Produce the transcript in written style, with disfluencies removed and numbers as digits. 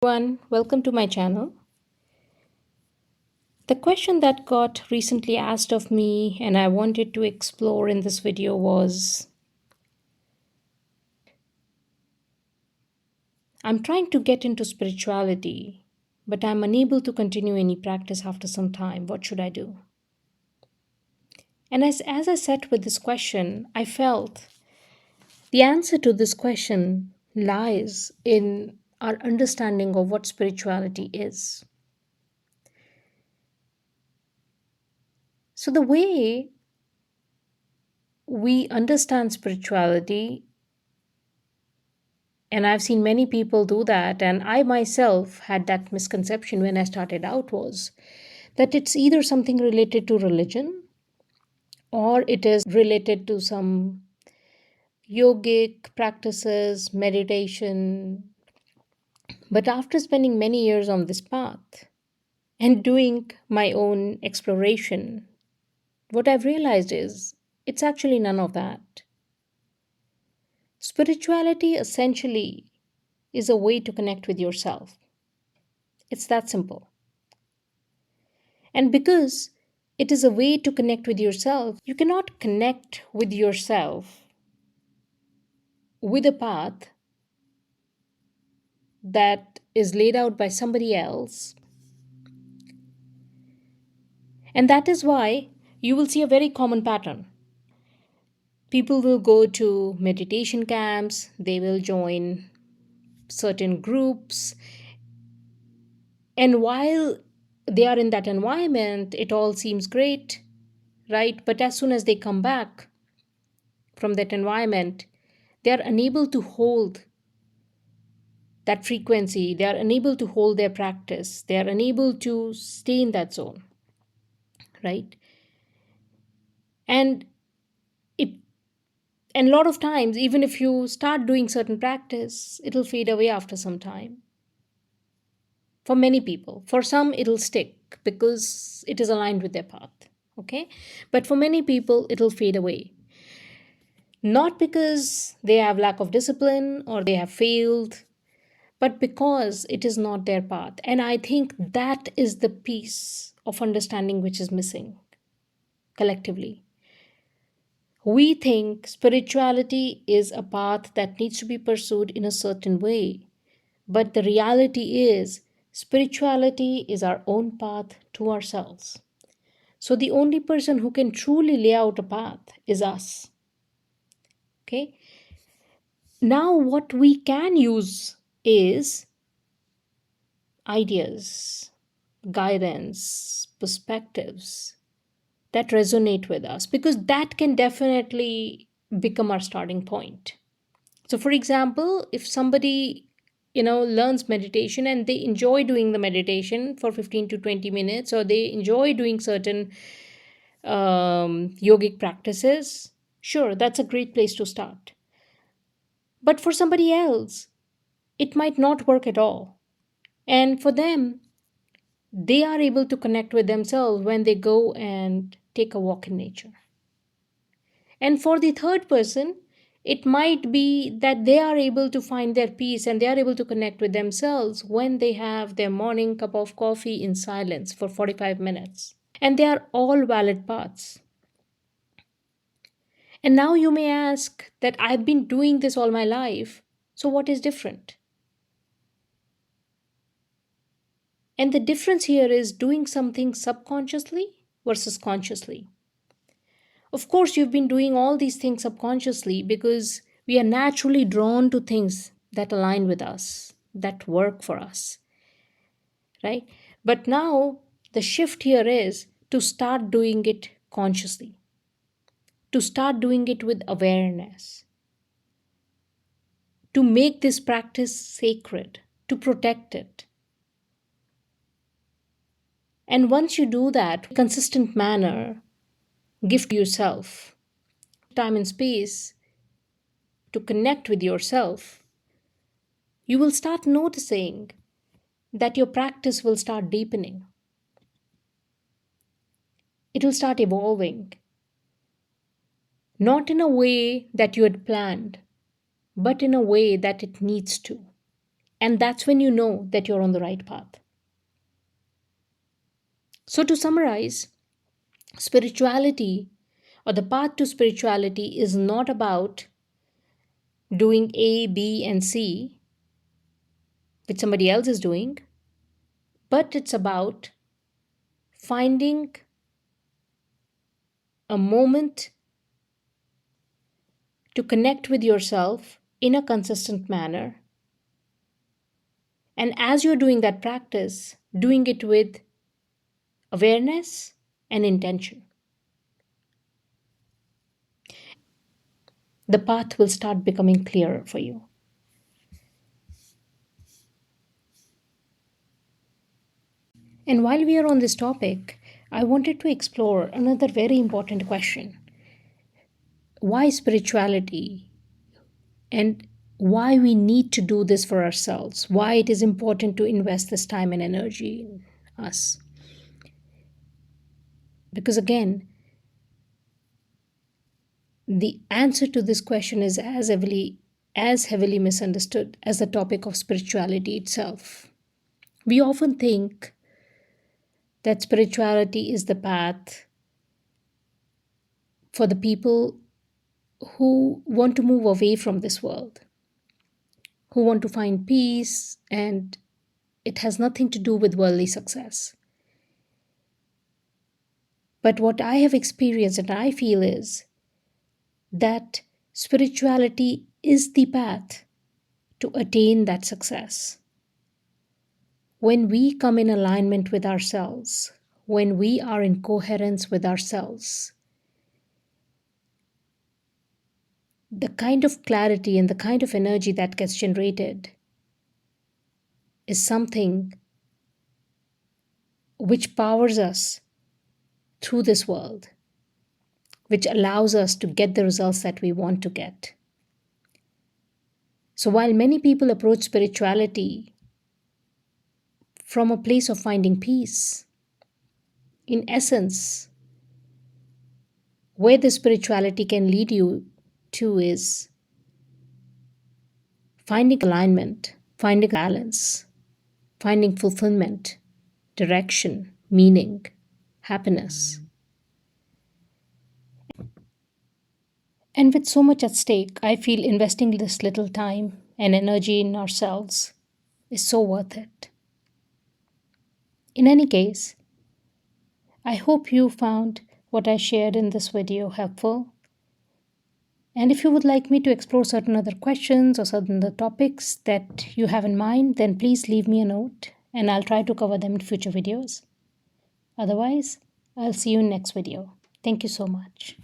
Everyone, welcome to my channel. The question that got recently asked of me and I wanted to explore in this video was I'm trying to get into spirituality, but I'm unable to continue any practice after some time. What should I do? And as I sat with this question, I felt the answer to this question lies in our understanding of what spirituality is. So, the way we understand spirituality, and I've seen many people do that, and I myself had that misconception when I started out, was that it's either something related to religion or it is related to some yogic practices, meditation. But after spending many years on this path and doing my own exploration, what I've realized is it's actually none of that. Spirituality essentially is a way to connect with yourself. It's that simple. And because it is a way to connect with yourself, you cannot connect with yourself with a path that is laid out by somebody else. And that is why you will see a very common pattern. People will go to meditation camps, they will join certain groups, and while they are in that environment, it all seems great, right? But as soon as they come back from that environment, they are unable to hold that frequency, they are unable to hold their practice, they are unable to stay in that zone, right? And it and a lot of times, even if you start doing certain practice, it'll fade away after some time. For many people, for some it'll stick because it is aligned with their path. Okay, but for many people it'll fade away, not because they have lack of discipline or they have failed, but because it is not their path. And I think that is the piece of understanding which is missing collectively. We think spirituality is a path that needs to be pursued in a certain way. But the reality is, spirituality is our own path to ourselves. So the only person who can truly lay out a path is us. Okay? Now, what we can use is ideas, guidance, perspectives that resonate with us, because that can definitely become our starting point. So for example, if somebody learns meditation and they enjoy doing the meditation for 15 to 20 minutes, or they enjoy doing certain yogic practices, sure, that's a great place to start. But for somebody else, it might not work at all. And for them, they are able to connect with themselves when they go and take a walk in nature. And for the third person, it might be that they are able to find their peace and they are able to connect with themselves when they have their morning cup of coffee in silence for 45 minutes. And they are all valid paths. And now you may ask that I've been doing this all my life, so what is different? And the difference here is doing something subconsciously versus consciously. Of course, you've been doing all these things subconsciously because we are naturally drawn to things that align with us, that work for us, right? But now the shift here is to start doing it consciously, to start doing it with awareness, to make this practice sacred, to protect it. And once you do that in a consistent manner, give to yourself time and space to connect with yourself, you will start noticing that your practice will start deepening. It will start evolving, not in a way that you had planned, but in a way that it needs to. And that's when you know that you're on the right path. So, to summarize, spirituality or the path to spirituality is not about doing A, B, and C, which somebody else is doing, but it's about finding a moment to connect with yourself in a consistent manner. And as you're doing that practice, doing it with awareness and intention, the path will start becoming clearer for you. And while we are on this topic, I wanted to explore another very important question. Why spirituality, and why we need to do this for ourselves? Why it is important to invest this time and energy in us? Because again, the answer to this question is as heavily misunderstood as the topic of spirituality itself. We often think that spirituality is the path for the people who want to move away from this world, who want to find peace, and it has nothing to do with worldly success. But what I have experienced and I feel is that spirituality is the path to attain that success. When we come in alignment with ourselves, when we are in coherence with ourselves, the kind of clarity and the kind of energy that gets generated is something which powers us through this world, which allows us to get the results that we want to get. So while many people approach spirituality from a place of finding peace, in essence, where the spirituality can lead you to is finding alignment, finding balance, finding fulfillment, direction, meaning, happiness. And with so much at stake, I feel investing this little time and energy in ourselves is so worth it. In any case, I hope you found what I shared in this video helpful. And if you would like me to explore certain other questions or certain other topics that you have in mind, then please leave me a note and I'll try to cover them in future videos. Otherwise, I'll see you in next video. Thank you so much.